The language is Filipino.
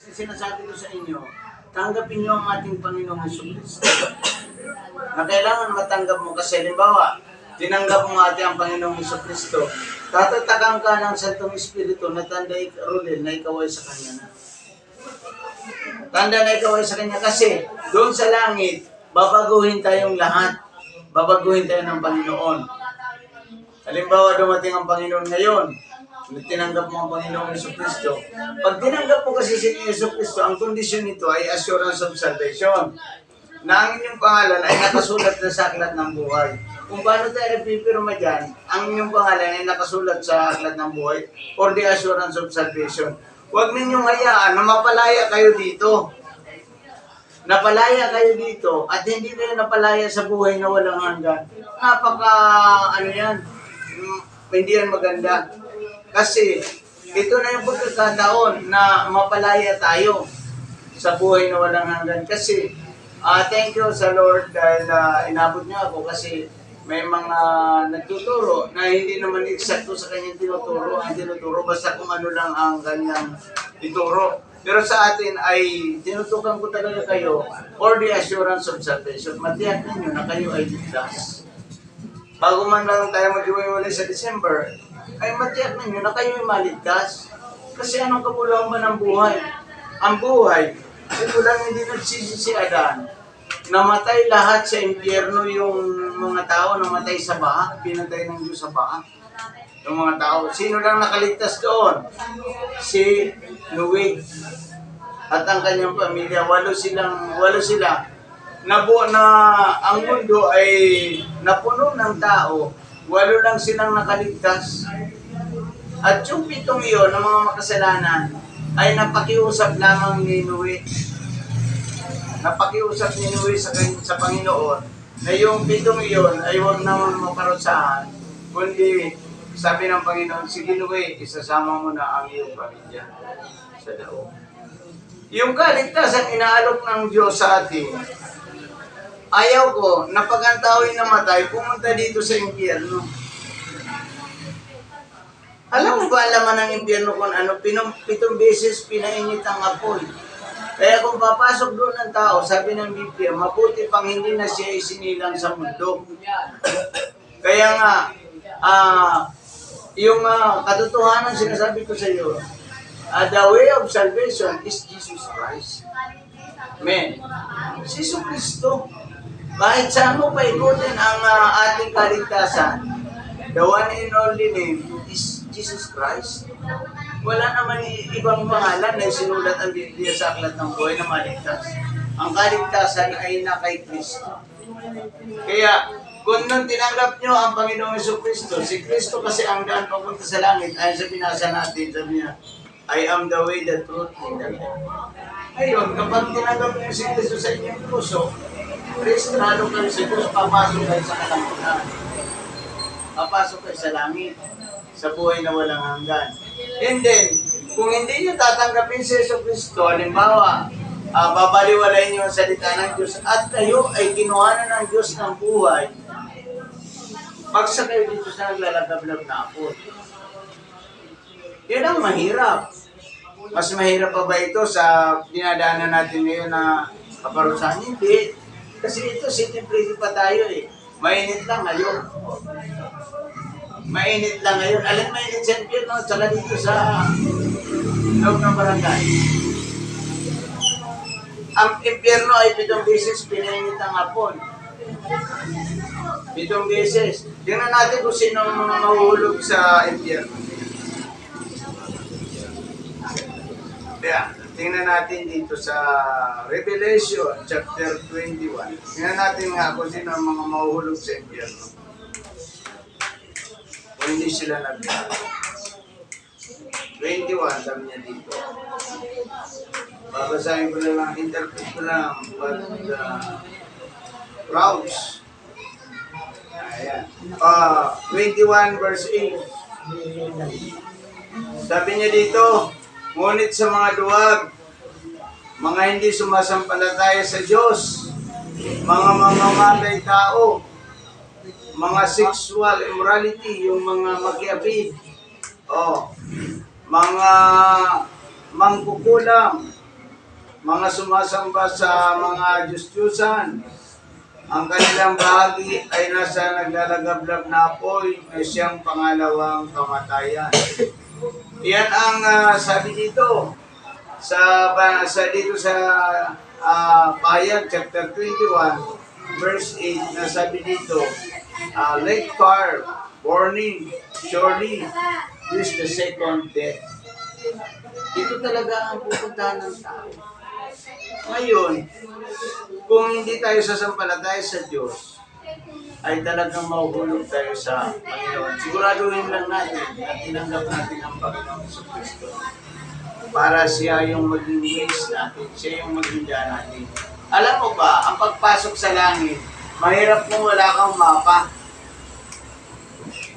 Sinasabi ko sa inyo, tanggapin niyo ang ating Panginoong Jesucristo. Na kailangan matanggap mo kasi halimbawa, tinanggap mo ating ang Panginoong Jesucristo, tatatagang ka ng Santong Espiritu na tanda Rodel na ikaw ay sa Kanya na. Tanda na ikaw ay sa Kanya kasi doon sa langit, babaguhin tayong lahat. Babaguhin tayo ng Panginoon. Halimbawa, dumating ang Panginoon ngayon, tinanggap mo ang Panginoong Jesucristo. Pag tinanggap mo kasi si Jesucristo, ang kondisyon nito ay assurance of salvation. Na ang inyong pangalan ay nakasulat na sa aklat ng buhay. Kung paano tayo nagpipirma dyan, ang inyong pangalan ay nakasulat sa aklat ng buhay for the assurance of salvation. Huwag ninyong hayaan na mapalaya kayo dito. Napalaya kayo dito at hindi kayo napalaya sa buhay na walang hanggan. Hindi yan maganda. Kasi ito na yung pagkakataon na mapalaya tayo sa buhay na walang hanggan. Kasi thank you sa Lord dahil inabot niya ako kasi may mga nagtuturo na hindi naman eksakto sa kanyang tinuturo. Ang tinuturo basta kung ano lang ang kanyang ituro. Pero sa atin ay tinutukan ko talaga kayo for the assurance of salvation. Matiyak ninyo na kayo ay ligtas. Bago man lang tayo mag-iwalay sa December, ay matiyak ninyo na kayo ay maligtas. Kasi anong kabuluhan ba ng buhay? Ang buhay, simulang hindi nagsisi si Adan. Namatay lahat sa impyerno yung mga tao, namatay sa baha, pinatay ng Diyos sa baha. Yung mga tao, sino lang nakaligtas doon? Si Noe at ang kanyang pamilya, walo sila. Nabuo na ang mundo ay napuno ng tao, walo lang silang nakaligtas. At yung 7 iyon ng mga makasalanan ay napakiusap lamang ni Noe. Napakiusap ni Noe sa Panginoon na yung 7 iyon ay huwag naman maparusahan, kundi sabi ng Panginoon, sige Noe, isasama mo na ang iyong pamilya sa daog. Yung kaligtasan inaalok ng Diyos sa atin, ayaw ko na pag ang tao'y namatay, pumunta dito sa impyerno. Alam mo ba laman ng impyerno kung ano? 7 beses pinainit ang apoy. Kaya kung papasok doon ng tao, sabi ng Biblia, mabuti pang hindi na siya isinilang sa mundo. Kaya nga, yung katotohanan sinasabi ko sa iyo, the way of salvation is Jesus Christ. Amen. Si Jesucristo. Kahit saan mo paikutin ang ating kaligtasan, the one and only name is Jesus Christ. Wala naman ibang pangalan na sinulat ang Biblia sa aklat ng buhay na maligtas. Ang kaligtasan ay na kay Kristo. Kaya, kung nung tinanggap nyo ang Panginoong Jesucristo, si Kristo kasi ang daan papunta sa langit, ayon sa binasa natin, sabi niya, I am the way, the truth, and the life. Ngayon, kapag tinanggap nyo si Kristo sa inyong puso, registrado kayo sa Diyos, papasok kayo sa kalangitan. Papasok kayo sa langit, sa buhay na walang hanggan. And then, kung hindi nyo tatanggapin si Jesucristo, halimbawa, babaliwalayin nyo ang salita ng Diyos at kayo ay kinuhanan ng Diyos ng buhay, bagsak kayo dito sa naglalagablab na apod. Yan ang mahirap. Mas mahirap pa ba ito sa dinadaanan natin ngayon na kaparusahan? Hindi. Kasi ito, city pretty pa tayo eh. Mainit lang ngayon. Mainit lang ngayon. Alin mainit sa impyerno? Tsaka dito sa loob ng barangay. Ang impyerno ay 7 beses pinainit ang hapon. 7 beses. Tingnan natin kung sino ang mga mahuhulog sa impyerno. Kaya, tingnan natin dito sa Revelation chapter 21. Tingnan natin nga kung sino ang mga mahuhulog sa impyerno. Kung hindi sila nagbago. 21, sabi niya dito. Babasahin ko na lang, interpret ko lang, but crowds. Ayan. 21 verse 8. Sabi niya dito, ngunit sa mga duwag, mga hindi sumasampalataya sa Diyos, mga mamamatay tao, mga sexual immorality, yung mga mag-iapid, mga mangkukulam, mga sumasamba sa mga Diyos-Diyusan. Ang kanilang bahagi ay nasa naglalagablab na apoy na siyang pangalawang kamatayan. Yan ang sabi dito sa Pahayag chapter 21 verse 8 na sabi dito, lake fire, warning, surely this the second death. Ito talaga ang pupuntahan ng tao. Ngayon, kung hindi tayo sasampalataya sa Diyos, ay talagang mahuhulog tayo sa Panginoon. Siguraduhin lang natin na tinanggap natin ang Panginoon sa Kristo para siya yung maging ways natin, siya yung maging daan natin. Alam mo ba, ang pagpasok sa langit, mahirap kung wala kang mapa.